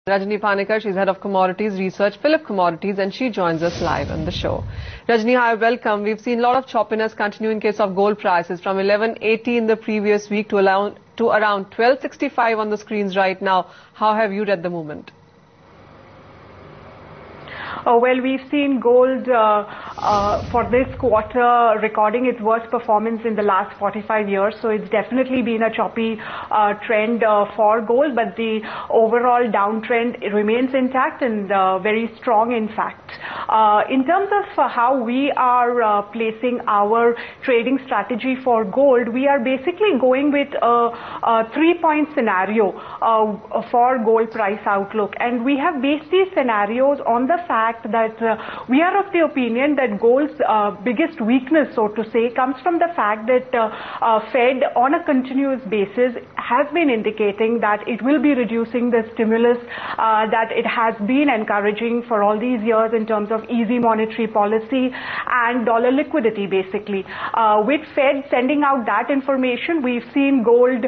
Rajni Panikar, she's head of commodities research, Phillip Commodities, and she joins us live on the show. Rajni, hi, welcome. We've seen a lot of choppiness continue in case of gold prices from 1180 in the previous week to around 1265 on the screens right now. How have you read the movement? Well, we've seen gold for this quarter recording its worst performance in the last 45 years. So it's definitely been a choppy trend for gold, but the overall downtrend remains intact and very strong, in fact. In terms of how we are placing our trading strategy for gold, we are basically going with a three-point scenario for gold price outlook. And we have based these scenarios on the fact that we are of the opinion that gold's biggest weakness, so to say, comes from the fact that Fed on a continuous basis has been indicating that it will be reducing the stimulus that it has been encouraging for all these years in terms of easy monetary policy and dollar liquidity, basically. With Fed sending out that information, we've seen gold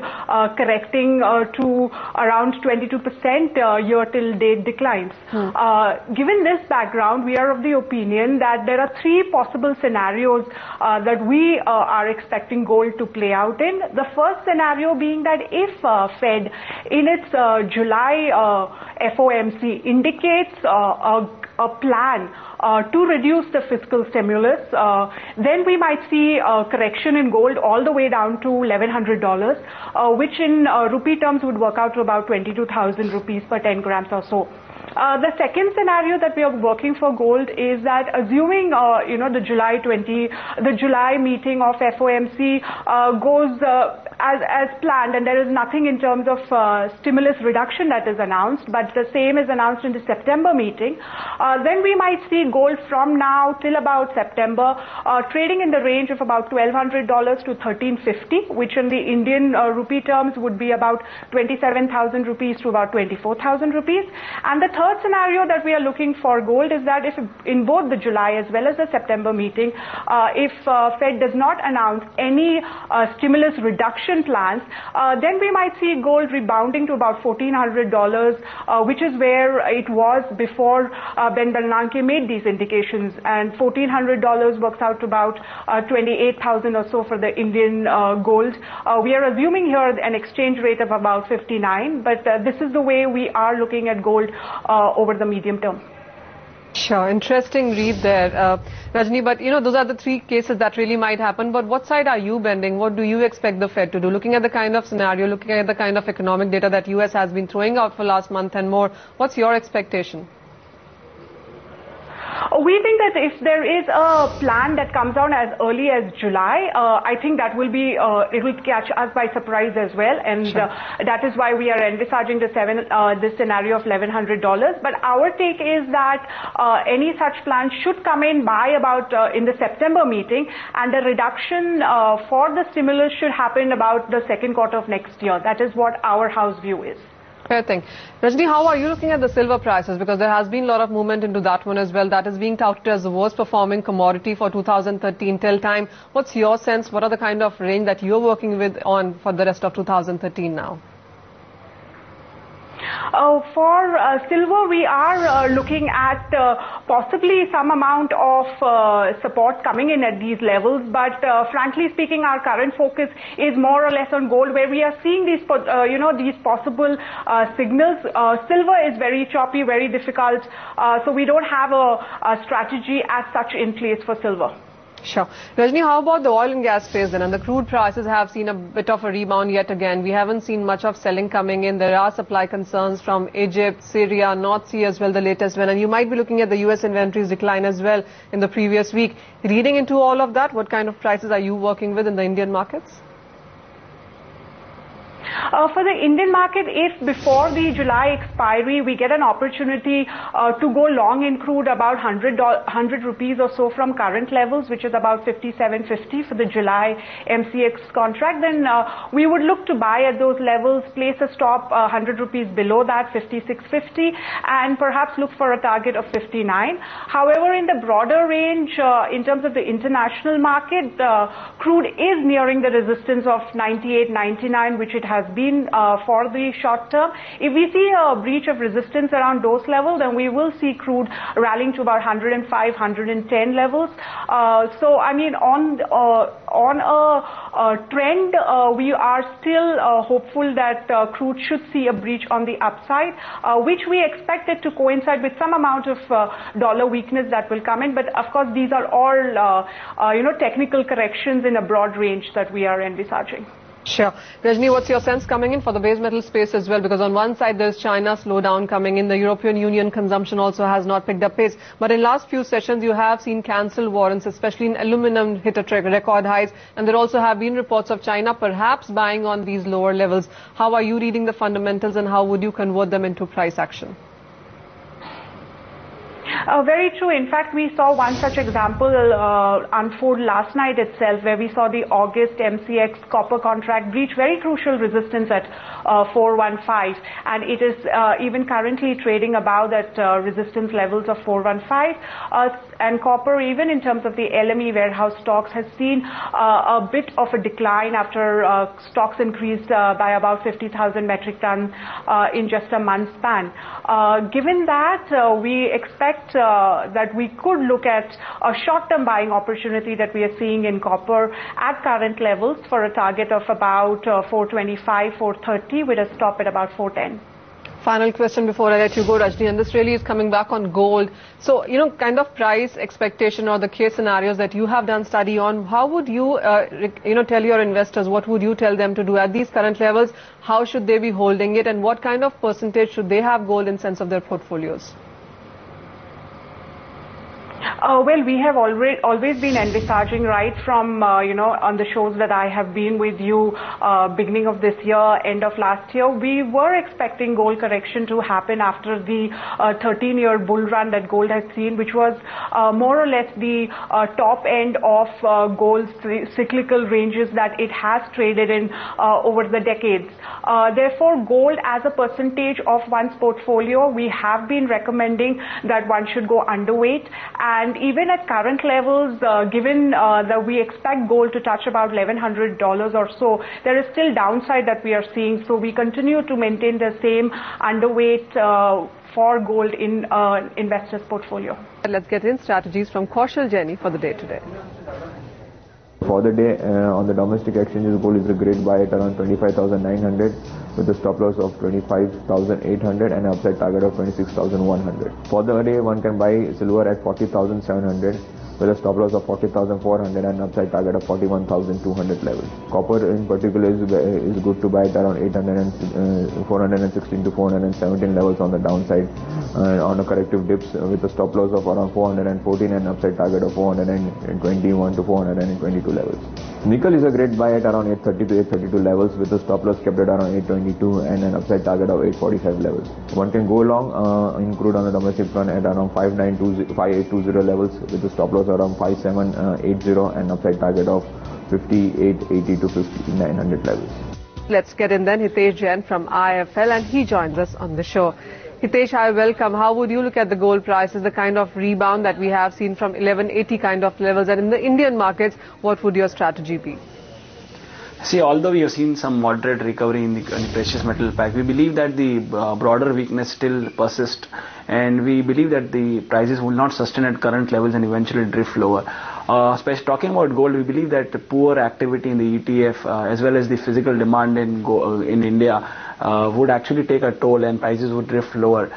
correcting to around 22% year-till-date declines. Given this background, we are of the opinion that there are three possible scenarios that we are expecting gold to play out in. The first scenario being that if Fed in its July FOMC indicates a plan to reduce the fiscal stimulus, then we might see a correction in gold all the way down to $1,100, which in rupee terms would work out to about 22,000 rupees per 10 grams or so. The second scenario that we are working for gold is that assuming the July meeting of FOMC goes as planned, and there is nothing in terms of stimulus reduction that is announced, but the same is announced in the September meeting, then we might see gold from now till about September trading in the range of about $1,200 to $1,350, which in the Indian rupee terms would be about 27,000 rupees to about 24,000 rupees. And the third scenario that we are looking for gold is that if in both the July as well as the September meeting, if Fed does not announce any stimulus reduction plans, then we might see gold rebounding to about $1,400, which is where it was before Ben Bernanke made these indications. And $1,400 works out to about 28,000 or so for the Indian gold. We are assuming here an exchange rate of about 59, but this is the way we are looking at gold over the medium term. Sure, interesting read there, Rajni, but those are the three cases that really might happen. But what side are you bending? What do you expect the Fed to do? Looking at the kind of scenario, looking at the kind of economic data that US has been throwing out for last month and more, what's your expectation? We think that if there is a plan that comes out as early as July, I think that will be, it will catch us by surprise as well. And sure. That is why we are envisaging this scenario of $1,100. But our take is that any such plan should come in by about in the September meeting, and the reduction for the stimulus should happen about the second quarter of next year. That is what our house view is. Fair thing. Rajni, how are you looking at the silver prices? Because there has been a lot of movement into that one as well. That is being touted as the worst performing commodity for 2013 till time. What's your sense? What are the kind of range that you're working with on for the rest of 2013 now? For silver, we are looking at possibly some amount of support coming in at these levels. But frankly speaking, our current focus is more or less on gold, where we are seeing these, these possible signals. Silver is very choppy, very difficult. So we don't have a strategy as such in place for silver. Sure. Rajni, how about the oil and gas space then? And the crude prices have seen a bit of a rebound yet again. We haven't seen much of selling coming in. There are supply concerns from Egypt, Syria, North Sea as well, the latest one. And you might be looking at the US inventories decline as well in the previous week. Reading into all of that, what kind of prices are you working with in the Indian markets? For the Indian market, if before the July expiry we get an opportunity to go long in crude about 100 rupees or so from current levels, which is about 57.50 for the July MCX contract, then we would look to buy at those levels, place a stop 100 rupees below that, 56.50, and perhaps look for a target of 59. However, in the broader range, in terms of the international market, crude is nearing the resistance of 98, 99, which it has has been for the short term. If we see a breach of resistance around those levels, then we will see crude rallying to about 105, 110 levels. So, I mean, on a trend, we are still hopeful that crude should see a breach on the upside, which we expected to coincide with some amount of dollar weakness that will come in. But of course, these are all technical corrections in a broad range that we are envisaging. Sure. Rajni, what's your sense coming in for the base metal space as well? Because on one side there's China slowdown coming in. The European Union consumption also has not picked up pace. But in last few sessions you have seen cancelled warrants, especially in aluminum, hit a record highs. And there also have been reports of China perhaps buying on these lower levels. How are you reading the fundamentals and how would you convert them into price action? Very true. In fact, we saw one such example unfold last night itself, where we saw the August MCX copper contract breach very crucial resistance at 415, and it is even currently trading above that resistance levels of 415. And copper, even in terms of the LME warehouse stocks, has seen a bit of a decline after stocks increased by about 50,000 metric tons in just a month span. Given that, we expect that we could look at a short-term buying opportunity that we are seeing in copper at current levels for a target of about 425, 430 with a stop at about 410. Final question before I let you go, Rajni, and this really is coming back on gold. So, kind of price expectation or the case scenarios that you have done study on, how would you, tell your investors, what would you tell them to do at these current levels? How should they be holding it and what kind of percentage should they have gold in sense of their portfolios? Well, we have always been envisaging right from, on the shows that I have been with you beginning of this year, end of last year, we were expecting gold correction to happen after the 13-year bull run that gold has seen, which was more or less the top end of gold's cyclical ranges that it has traded in over the decades. Therefore, gold as a percentage of one's portfolio, we have been recommending that one should go underweight. And even at current levels, given that we expect gold to touch about $1,100 or so, there is still downside that we are seeing. So we continue to maintain the same underweight for gold in investors' portfolio. Let's get in strategies from Kaushal Jaini for the day today. For the day, on the domestic exchanges, gold is a great buy at around 25,900 with a stop loss of 25,800 and an upside target of 26,100. For the day, one can buy silver at 40,700 with a stop loss of 40,400 and an upside target of 41,200 levels. Copper in particular is good to buy at around 416 to 417 levels on the downside on a corrective dips with a stop loss of around 414 and an upside target of 421 to 422 levels. Nickel is a great buy at around 830 to 832 levels with a stop loss kept at around 822 and an upside target of 845 levels. One can go long in crude on the domestic front at around 5820 levels with a stop loss around 5780 and upside target of 5880 to 5900 levels. Let's get in then Hitesh Jain from IIFL, and he joins us on the show. Hitesh, hi, welcome. How would you look at the gold prices, the kind of rebound that we have seen from 1180 kind of levels, and in the Indian markets, what would your strategy be? See, although we have seen some moderate recovery in the precious metal pack, we believe that the broader weakness still persists, and we believe that the prices will not sustain at current levels and eventually drift lower. Especially talking about gold, we believe that the poor activity in the ETF as well as the physical demand in India would actually take a toll and prices would drift lower.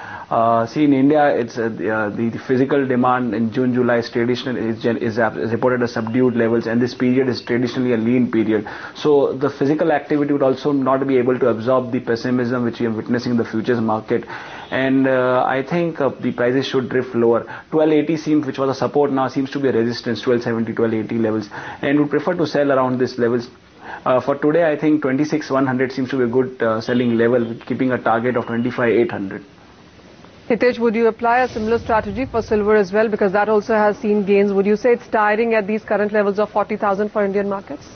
See, in India, it's the physical demand in June, July is reported as subdued levels, and this period is traditionally a lean period. So the physical activity would also not be able to absorb the pessimism which we are witnessing in the futures market. And I think the prices should drift lower. 1280 which was a support, now seems to be a resistance, 1270, 1280 levels, and would prefer to sell around these levels. For today, I think 26,100 seems to be a good selling level, keeping a target of 25,800. Hitesh, would you apply a similar strategy for silver as well, because that also has seen gains? Would you say it's tiring at these current levels of 40,000 for Indian markets?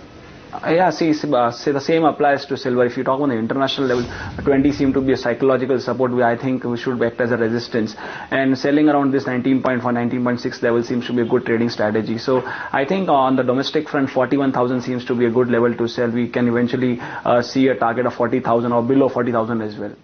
Yeah, see, the same applies to silver. If you talk on the international level, 20 seem to be a psychological support. I think we should act as a resistance. And selling around this 19.4, 19.6 level seems to be a good trading strategy. So I think on the domestic front, 41,000 seems to be a good level to sell. We can eventually see a target of 40,000 or below 40,000 as well.